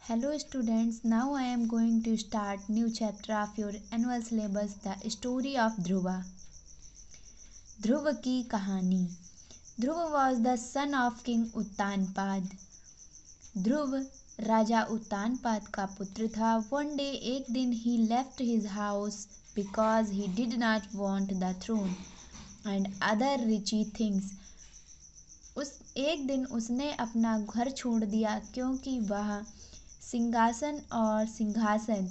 Hello students, now I am going to start new chapter of your annual syllabus, the story of Dhruva. ध्रुव की कहानी. ध्रुव was the son of King Uttanpad. ध्रुव राजा उत्तानपाद का पुत्र था. One day, एक दिन he left his house because he did not want the throne and other richy things. उस एक दिन उसने अपना घर छोड़ दिया क्योंकि वह सिंहासन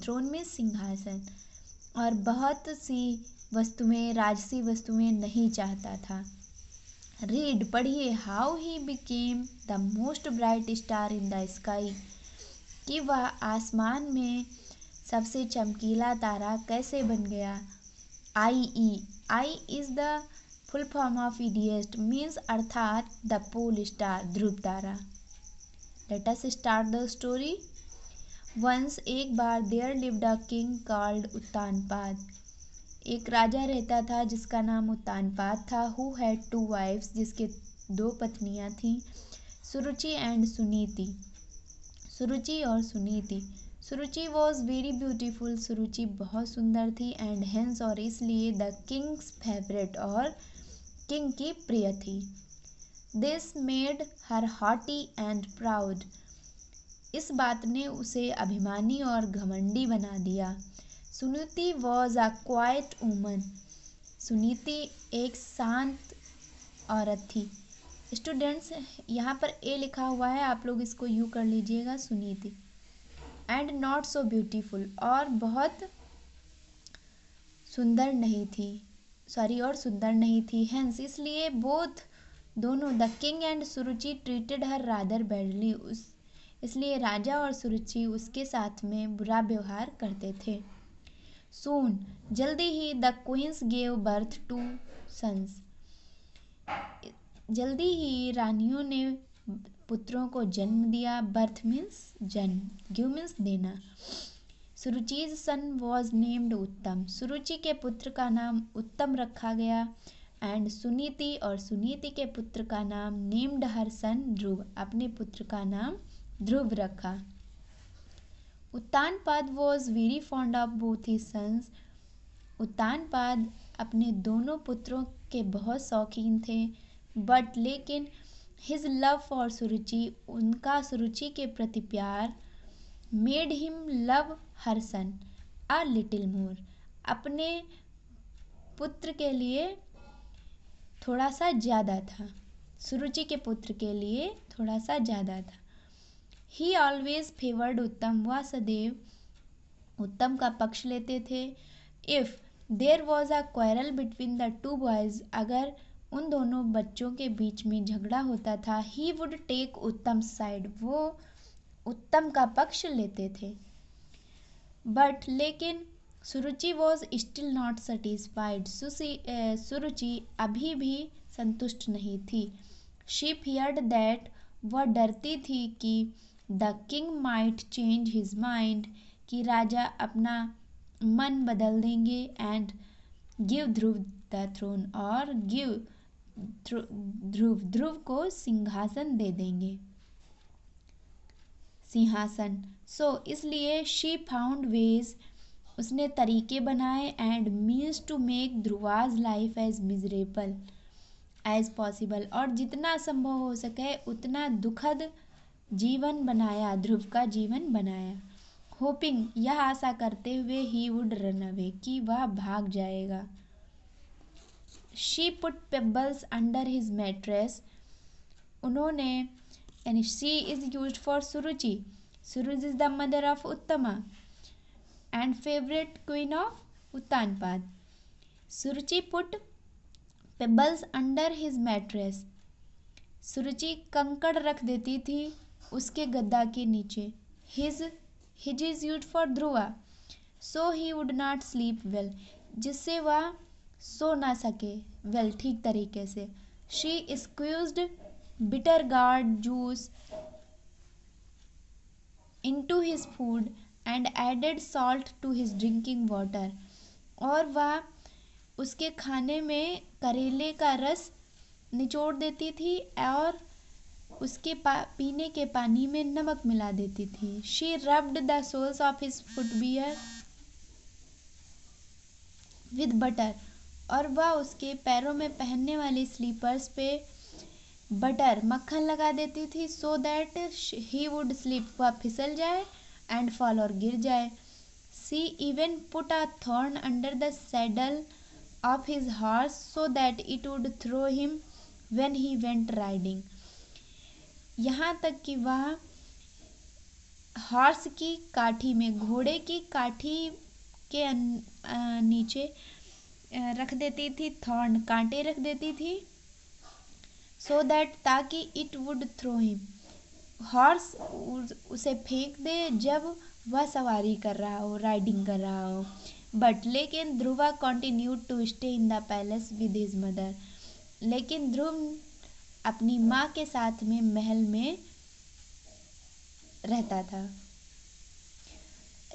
थ्रोन में सिंहासन और बहुत सी वस्तुएं राजसी वस्तुएं नहीं चाहता था. रीड पढ़िए how he became the most bright star in the sky कि वह आसमान में सबसे चमकीला तारा कैसे बन गया. I is the full form of ईडिएस्ट मीन्स अर्थात द पोल स्टार ध्रुव तारा. Let us start the story. Once एक बार there lived a king called Uttanpad. एक राजा रहता था जिसका नाम उत्तानपाद था. हु हैड टू वाइफ्स जिसके दो पत्नियां थीं. सुरुचि एंड सुनीति. सुरुचि और Suniti. Suruchi was very beautiful. Suruchi बहुत सुंदर थी. एंड हेंस और इसलिए द किंग्स फेवरेट और किंग की प्रिय थी. This made her haughty and proud. इस बात ने उसे अभिमानी और घमंडी बना दिया. Suniti was a quiet woman. Suniti एक शांत औरत थी. स्टूडेंट्स यहाँ पर ए लिखा हुआ है, आप लोग इसको यू कर लीजिएगा Suniti. And not so beautiful और बहुत सुंदर नहीं थी. और सुंदर नहीं थी. हेंस इसलिए बोथ दोनों the king and Suruchi treated her rather badly. इसलिए राजा और सुरुचि उसके साथ में बुरा व्यवहार करते थे. सून जल्दी ही the queens gave birth to sons. जल्दी ही रानियों ने पुत्रों को जन्म दिया. बर्थ मीन्स जन्म, गिव मीन्स देना. सुरुचिज सन वॉज नेम्ड उत्तम. सुरुचि के पुत्र का नाम उत्तम रखा गया. एंड सुनीति और सुनीति के पुत्र का नाम नेम्ड हर सन ध्रुव. अपने पुत्र का नाम ध्रुव रखा. Uttanapada was very fond of both his sons. Uttanapada अपने दोनों पुत्रों के बहुत शौकीन थे. बट लेकिन हिज लव फॉर सुरुचि, उनका सुरुचि के प्रति प्यार, made him love her son a little more. अपने पुत्र के लिए थोड़ा सा ज़्यादा था. सुरुचि के पुत्र के लिए थोड़ा सा ज़्यादा था. ही ऑलवेज फेवर्ड उत्तम. वह सदैव उत्तम का पक्ष लेते थे. If there was a quarrel between the two boys, अगर उन दोनों बच्चों के बीच में झगड़ा होता था, ही वुड टेक उत्तम साइड, वो उत्तम का पक्ष लेते थे. बट लेकिन सुरुचि वॉज स्टिल नॉट सेटिस्फाइड. सुरुचि अभी भी संतुष्ट नहीं थी. शी फियर्ड दैट, वह डरती थी कि the king might change his mind, कि राजा अपना मन बदल देंगे. And give Dhruv the throne, और गिव ध्रुव को सिंहासन दे देंगे, सिंहासन. सो इसलिए शी फाउंड वेज, उसने तरीके बनाए. And means to make Dhruva's life as miserable as possible, और जितना संभव हो सके उतना दुखद जीवन बनाया, ध्रुव का जीवन बनाया. होपिंग यह आशा करते हुए ही वुड रन अवे, कि वह भाग जाएगा. She put pebbles under his mattress. उन्होंने, यानी she is used for Suruchi. Suruchi is the mother of Uttama and favourite queen of Uttanpad. Suruchi put pebbles under his mattress. Suruchi कंकड़ रख देती थी उसके गद्दा के नीचे. His is used for Dhruva. So he would not sleep well, जिससे वह सो ना सके वेल, ठीक तरीके से. She squeezed bitter gourd juice into his food and added salt to his drinking water. और वह उसके खाने में करेले का रस निचोड़ देती थी और उसके पीने के पानी में नमक मिला देती थी। She rubbed the soles of his footwear with butter, और वह उसके पैरों में पहनने वाली स्लीपर्स पे बटर मक्खन लगा देती थी, so that he would slip, वह फिसल जाए, एंड फॉल और गिर जाए। She even put a thorn under the saddle of his horse so that it would throw him when he went riding. यहाँ तक कि वह हॉर्स की काठी में, घोड़े की काठी के नीचे रख देती थी, थॉर्न कांटे रख देती थी, सो दैट ताकि it would throw him, horse उसे फेंक दे जब वह सवारी कर रहा हो, राइडिंग कर रहा हो। बट लेकिन Dhruva continued to stay in the palace with his mother, लेकिन ध्रुव अपनी माँ के साथ में महल में रहता था।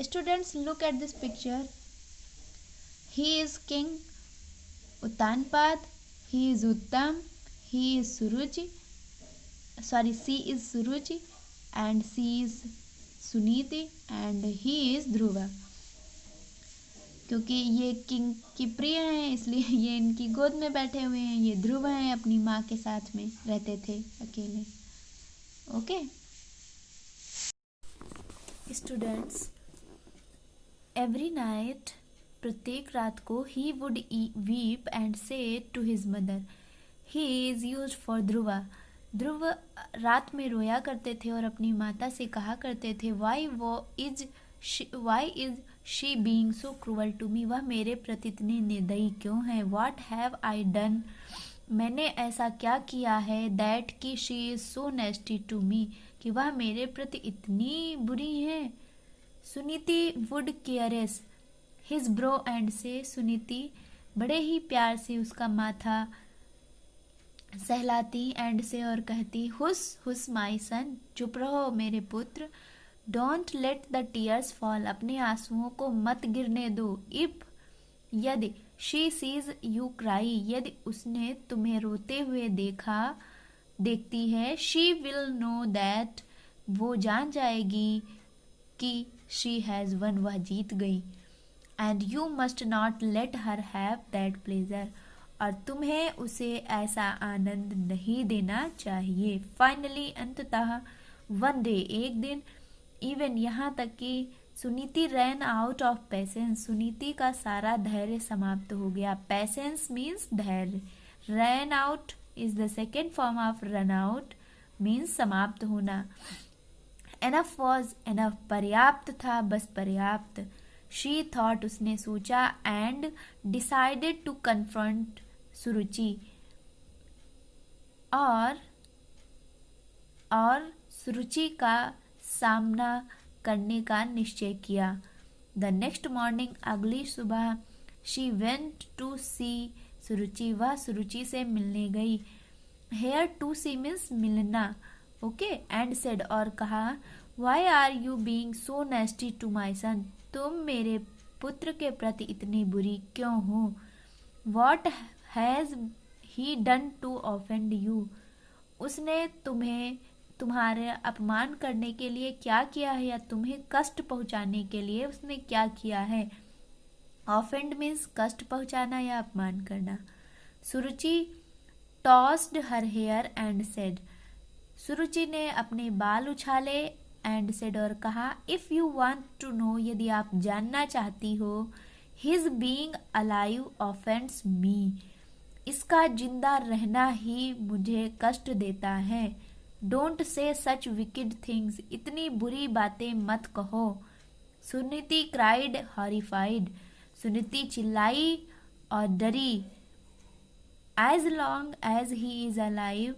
Students, look at this picture. He is king Uttanapada, he is Uttam, he is Suruchi, she is Suruchi, and she is Suniti, and he is Dhruva। क्योंकि ये किंग की प्रिय हैं इसलिए ये इनकी गोद में बैठे हुए हैं। ये ध्रुव हैं, अपनी माँ के साथ में रहते थे अकेले। ओके स्टूडेंट्स, एवरी नाइट, प्रत्येक रात को, he would weep and say to his mother, he is use for Dhruva. Dhruv रात में रोया करते थे और अपनी माता से कहा करते थे, why is she being so cruel to me, वह मेरे प्रति इतनी निर्दयी क्यों है। व्हाट हैव आई डन, मैंने ऐसा क्या किया है, दैट कि she is so nasty to me, कि वह मेरे प्रति इतनी बुरी है। Suniti would caress his brow and say, Suniti बड़े ही प्यार से उसका माथा सहलाती एंड से और कहती, हुस हुस माई सन, चुप रहो मेरे पुत्र। Don't let the tears fall, अपने आंसुओं को मत गिरने दो। इफ, यदि, शी सीज यू क्राई, यदि उसने तुम्हें रोते हुए देखती है, शी विल नो दैट, वो जान जाएगी कि शी हैज वन, वह जीत गई। And you must not let her have that pleasure, और तुम्हें उसे ऐसा आनंद नहीं देना चाहिए। फाइनली, अंततः, वन डे, एक दिन, इवन, यहाँ तक कि Suniti ran out of patience, Suniti का सारा धैर्य समाप्त हो गया। पेशेंस मीन्स धैर्य, ran out is the second form of run out, means समाप्त होना। एनफ वॉज एनफ, पर्याप्त था, बस पर्याप्त। शी थॉट, उसने सोचा, एंड डिसाइडेड टू कन्फ्रंट सुरुचि, और सुरुचि का सामना करने का निश्चय किया। द नेक्स्ट मॉर्निंग, अगली सुबह, she went to see Suruchi, वह सुरुचि से मिलने गई। हेयर टू सी मीन्स मिलना, ओके, एंड सेड, और कहा, why are you being so nasty to my son, तुम मेरे पुत्र के प्रति इतनी बुरी क्यों हो। What has he done to offend you, उसने तुम्हारे अपमान करने के लिए क्या किया है, या तुम्हें कष्ट पहुंचाने के लिए उसने क्या किया है। ऑफेंड मीन्स कष्ट पहुंचाना या अपमान करना। Suruchi tossed her hair and said, Suruchi ने अपने बाल उछाले, एंड सेड, और कहा, if you want to know, यदि आप जानना चाहती हो, his being alive offends me, इसका जिंदा रहना ही मुझे कष्ट देता है। Don't say such wicked things, इतनी बुरी बातें मत कहो। सुनीति क्राइड हॉरिफाइड, सुनीति चिल्लाई और डरी। As long as he is alive,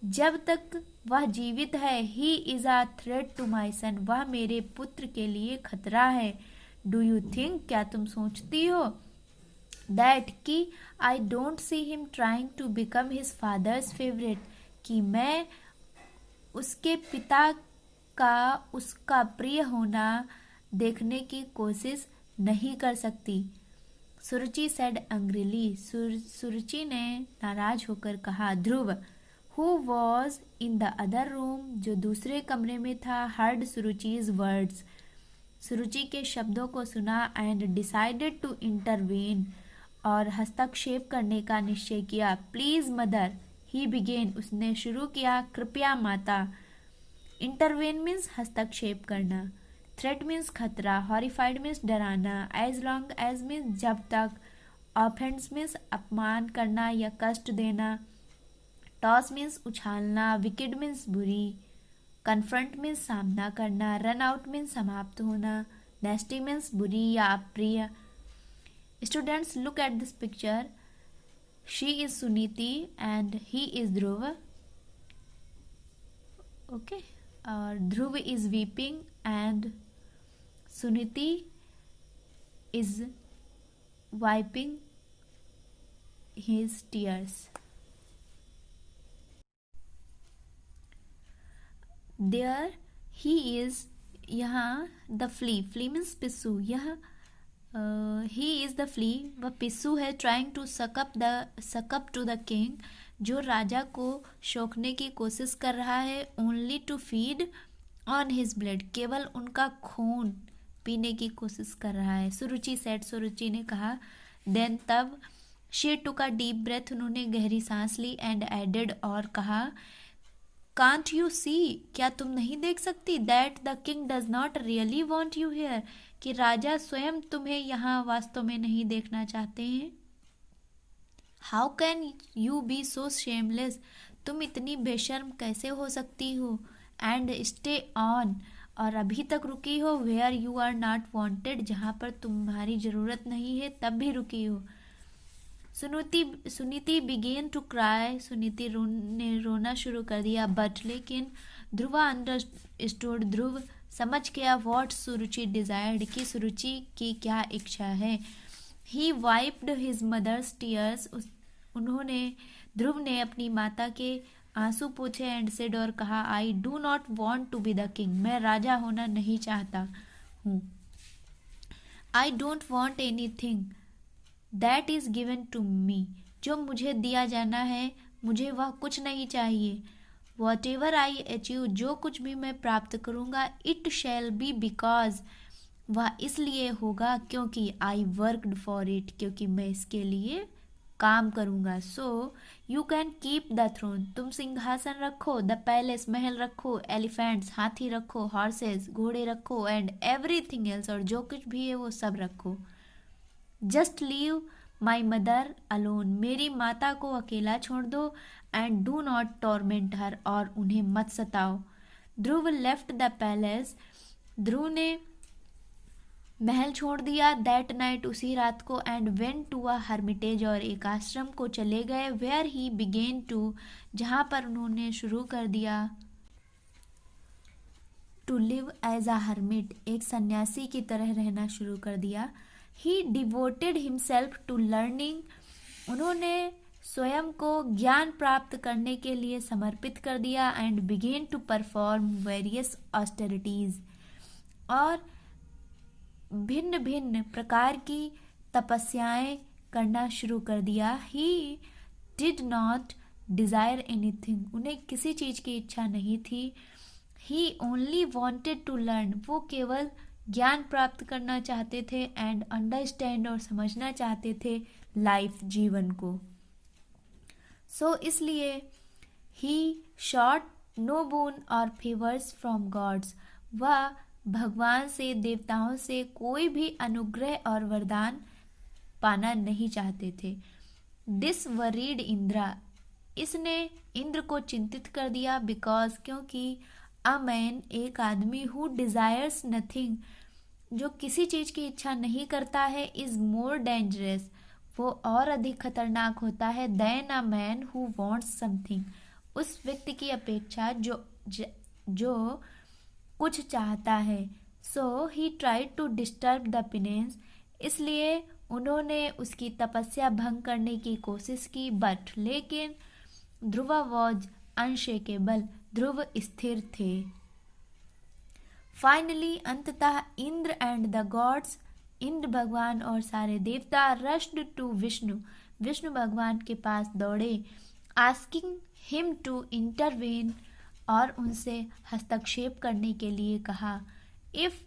जब तक वह जीवित है, he is a threat to my son, वह मेरे पुत्र के लिए खतरा है। डू यू थिंक, क्या तुम सोचती हो, दैट कि I don't see him trying to become his father's favourite, कि मैं उसके पिता का उसका प्रिय होना देखने की कोशिश नहीं कर सकती। सुरुचि सेड एंग्रीली, सुरुचि ने नाराज होकर कहा, Dhruv, who was in the other room, जो दूसरे कमरे में था, हर्ड सुरुचिज वर्ड्स, सुरुचि के शब्दों को सुना, एंड डिसाइडेड टू इंटरवेन, और हस्तक्षेप करने का निश्चय किया। प्लीज मदर, ही बिगेन, उसने शुरू किया, कृपया माता। इंटरवेन मीन्स हस्तक्षेप करना, थ्रेट मीन्स खतरा, हॉरिफाइड मीन्स डराना, एज लॉन्ग एज मीन्स जब तक, ऑफेंस मीन्स अपमान करना या कष्ट देना, टॉस मीन्स उछालना, विकेड मीन्स बुरी, कन्फ्रंट मीन्स सामना करना, रन आउट मीन्स समाप्त होना, नेस्टी मीन्स बुरी या अप्रिय। Students, look at this picture. She is Suniti and he is Dhruv. Okay. Dhruv is weeping and Suniti is wiping his tears. There he is. यहाँ the flea means पिस्सू. यह he is the flea, वह पिस्सू है, trying to suck up to the king, जो राजा को शोखने की कोशिश कर रहा है, only to feed on his blood, केवल उनका खून पीने की कोशिश कर रहा है। सुरुचि said, सुरुचि ने कहा, then तब, she took a deep breath, उन्होंने गहरी सांस ली, and added, और कहा, can't you see, क्या तुम नहीं देख सकती, that the king does not really want you here, कि राजा स्वयं तुम्हें यहाँ वास्तव में नहीं देखना चाहते हैं। How can you be so shameless, तुम इतनी बेशर्म कैसे हो सकती हो, and stay on, और अभी तक रुकी हो, where you are not wanted, जहाँ पर तुम्हारी जरूरत नहीं है तब भी रुकी हो। Suniti began to cry, Suniti ने रोना शुरू कर दिया, but लेकिन ध्रुवा अंडरस्टूड, ध्रुव समझ गया, what सुरुचि डिजायर्ड, की सुरुचि की क्या इच्छा है। He wiped his mother's tears, ध्रुव ने अपनी माता के आंसू पोंछे, एंड सेड, और कहा, I do not want to be the king, मैं राजा होना नहीं चाहता हूँ। I don't want anything that is given to me, जो मुझे दिया जाना है मुझे वह कुछ नहीं चाहिए। Whatever I achieve, जो कुछ भी मैं प्राप्त करूँगा, it shall be because, वह इसलिए होगा क्योंकि I worked for it, क्योंकि मैं इसके लिए काम करूँगा। So you can keep the throne, तुम सिंहासन रखो, the palace महल रखो, elephants हाथी रखो, horses घोड़े रखो, and everything else, और जो कुछ भी है वो सब रखो। Just leave my mother alone, मेरी माता को अकेला छोड़ दो, and do not torment her, और उन्हें मत सताओ। ध्रुव left the palace, ध्रुव ने महल छोड़ दिया, that night, उसी रात को, and went to a hermitage, और एक आश्रम को चले गए, where he began to, जहाँ पर उन्होंने शुरू कर दिया, to live as a hermit, एक सन्यासी की तरह रहना शुरू कर दिया। He devoted himself to learning, उन्होंने स्वयं को ज्ञान प्राप्त करने के लिए समर्पित कर दिया, and began to perform various austerities, और भिन्न भिन्न प्रकार की तपस्याएं करना शुरू कर दिया। He did not desire anything, उन्हें किसी चीज की इच्छा नहीं थी। He only wanted to learn, वो केवल ज्ञान प्राप्त करना चाहते थे, एंड अंडरस्टैंड, और समझना चाहते थे लाइफ, जीवन को। सो इसलिए ही शॉट नो बोन और फेवर्स फ्रॉम गॉड्स, वह भगवान से, देवताओं से कोई भी अनुग्रह और वरदान पाना नहीं चाहते थे। दिस वरीड इंद्रा, इसने इंद्र को चिंतित कर दिया, बिकॉज, क्योंकि अ मैन, एक आदमी, हु डिजायर्स नथिंग, जो किसी चीज की इच्छा नहीं करता है, इज मोर डेंजरस, वो और अधिक खतरनाक होता है, than a man who wants something, उस व्यक्ति की अपेक्षा जो कुछ चाहता है। So he tried to disturb the penance, इसलिए उन्होंने उसकी तपस्या भंग करने की कोशिश की, बट लेकिन ध्रुवा वॉज अनशेकेबल, ध्रुव स्थिर थे। फाइनली, अंततः, Indra and the gods, Indra भगवान और सारे देवता, रश्ड टू विष्णु, विष्णु भगवान के पास दौड़े। आस्किंग हिम टू इंटरवेन, और उनसे हस्तक्षेप करने के लिए कहा। इफ,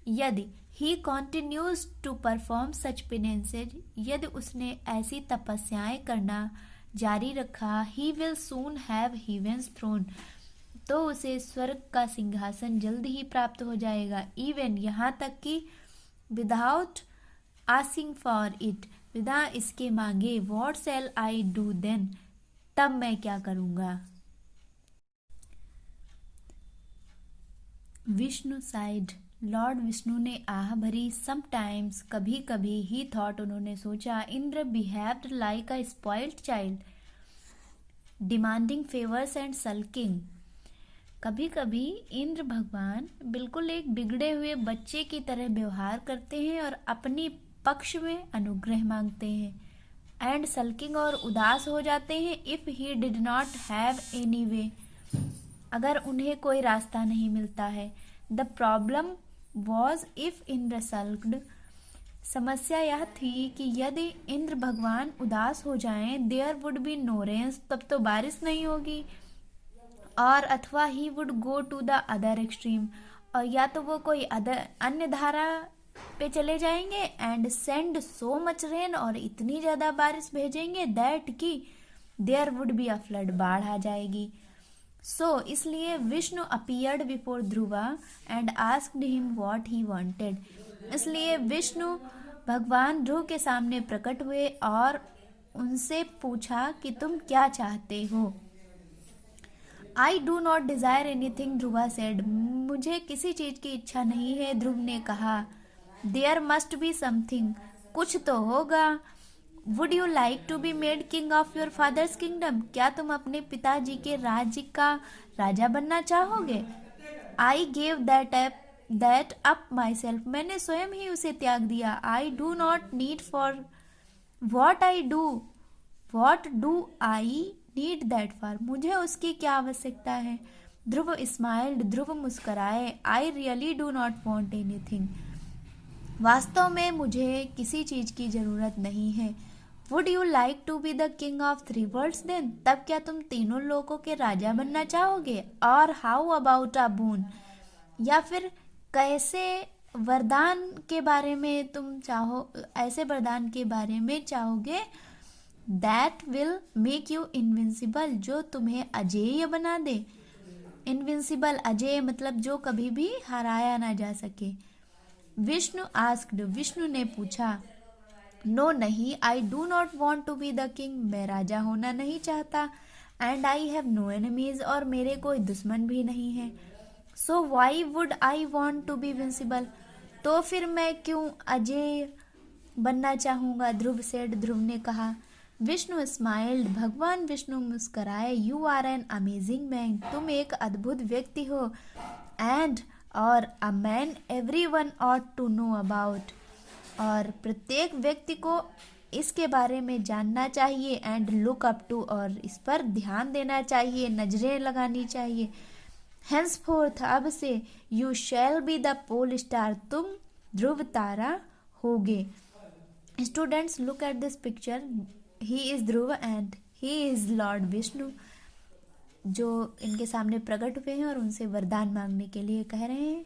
यदि he continues to perform such penances, यदि उसने ऐसी तपस्याएं करना जारी रखा, he will soon have heaven's throne, तो उसे स्वर्ग का सिंहासन जल्द ही प्राप्त हो जाएगा। इवन, यहाँ तक कि विदाउट आस्किंग फॉर इट, बिना इसके मांगे। What shall I do then, तब मैं क्या करूँगा। विष्णु साइड, लॉर्ड विष्णु ने आह भरी। समटाइम्स, कभी कभी, ही थॉट, उन्होंने सोचा, Indra behaved like a spoiled child demanding favours and sulking. कभी कभी इंद्र भगवान बिल्कुल एक बिगड़े हुए बच्चे की तरह व्यवहार करते हैं और अपनी पक्ष में अनुग्रह मांगते हैं। एंड सल्किंग, और उदास हो जाते हैं। If he did not have any way, अगर उन्हें कोई रास्ता नहीं मिलता है। The problem was if Indra sulked, समस्या यह थी कि यदि इंद्र भगवान उदास हो जाएं, there would be no rains, तब तो बारिश नहीं होगी। और अथवा he would go to the other extreme, और या तो वो कोई अन्य धारा पे चले जाएंगे। And send so much rain, और इतनी ज़्यादा बारिश भेजेंगे दैट कि there would be a flood, बाढ़ आ जाएगी। सो इसलिए Vishnu appeared before Dhruva and asked him what he wanted, इसलिए विष्णु भगवान ध्रुव के सामने प्रकट हुए और उनसे पूछा कि तुम क्या चाहते हो। I do not desire anything, Dhruva said, मुझे किसी चीज की इच्छा नहीं है, ध्रुव ने कहा। देयर मस्ट बी समथिंग, कुछ तो होगा। Would you like to be made king of your father's kingdom, क्या तुम अपने पिताजी के राज्य का राजा बनना चाहोगे। I gave that up myself, मैंने स्वयं ही उसे त्याग दिया। I do not need for what do I need that for, मुझे उसकी क्या आवश्यकता है। ध्रुव स्माइल्ड, ध्रुव मुस्कराए। I really do not want anything, वास्तव में मुझे किसी चीज की जरूरत नहीं है। Would you like to be the king of 3 worlds then, तब क्या तुम तीनों लोगों के राजा बनना चाहोगे। और हाउ अबाउट अ बून, या फिर कैसे वरदान के बारे में तुम चाहो, ऐसे वरदान के बारे में चाहोगे that will make you invincible, जो तुम्हें अजेय बना दे। इनविंसिबल, अजेय मतलब जो कभी भी हराया ना जा सके। विष्णु आस्क्ड, विष्णु ने पूछा। नो नहीं, I do not want to be the king, मैं राजा होना नहीं चाहता। And I have no enemies, और मेरे कोई दुश्मन भी नहीं है। So why would I want to be invincible, तो फिर मैं क्यों अजेय बनना चाहूंगा। ध्रुव सेड, ध्रुव ने कहा। विष्णु स्माइल्ड, भगवान विष्णु मुस्कराए। You are an amazing man, तुम एक अद्भुत व्यक्ति हो। एंड, और a man everyone ought to know about, और प्रत्येक व्यक्ति को इसके बारे में जानना चाहिए। एंड लुक अप टू, और इस पर ध्यान देना चाहिए, नजरें लगानी चाहिए। हेंसफोर्थ, अब से, you shall be the pole star, तुम ध्रुव तारा होगे। Students, look at this picture, he is Dhruv and he is lord Vishnu, जो इनके सामने प्रकट हुए हैं और उनसे वरदान मांगने के लिए कह रहे हैं।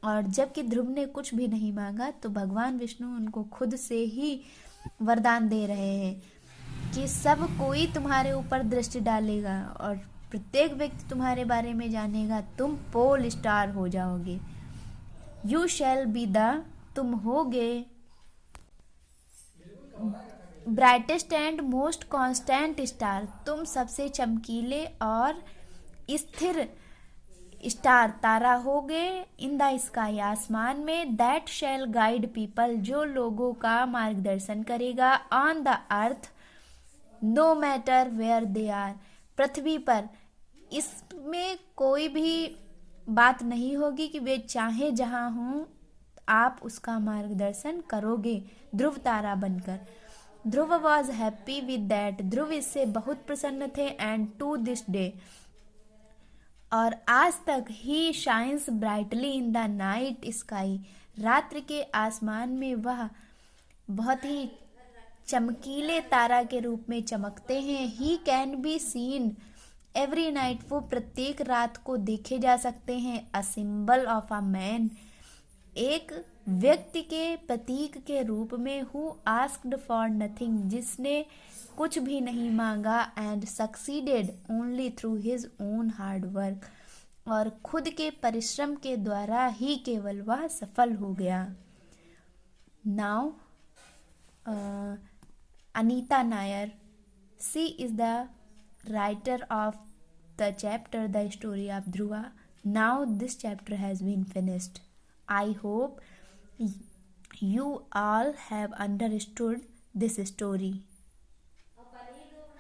और जबकि ध्रुव ने कुछ भी नहीं मांगा, तो भगवान विष्णु उनको खुद से ही वरदान दे रहे हैं कि सब कोई तुम्हारे ऊपर दृष्टि डालेगा और प्रत्येक व्यक्ति तुम्हारे बारे में जानेगा, तुम पोल स्टार हो जाओगे। यू शैल बी द, तुम होगे brightest and most constant star, तुम सबसे चमकीले और स्थिर स्टार तारा होगे। इन द स्काई, आसमान में। दैट शैल गाइड पीपल, जो लोगों का मार्गदर्शन करेगा। On the earth, no matter where they are, पृथ्वी पर इसमें कोई भी बात नहीं होगी कि वे चाहे जहां हों, आप उसका मार्गदर्शन करोगे ध्रुव तारा बनकर। ध्रुव वॉज हैप्पी विद दैट, ध्रुव इससे बहुत प्रसन्न थे। एंड टू दिस डे, और आज तक, he shines brightly in the night sky, रात्रि के आसमान में वह बहुत ही चमकीले तारा के रूप में चमकते हैं। He can be seen every night, वो प्रत्येक रात को देखे जा सकते हैं। A symbol of a man, एक व्यक्ति के प्रतीक के रूप में। हु आस्क्ड फॉर नथिंग, जिसने कुछ भी नहीं मांगा। And succeeded only through his own hard work, और खुद के परिश्रम के द्वारा ही केवल वह सफल हो गया। Now Anita Nair, she is the writer of the chapter The Story of Dhruva. Now this chapter has been finished. I hope you all have understood this story.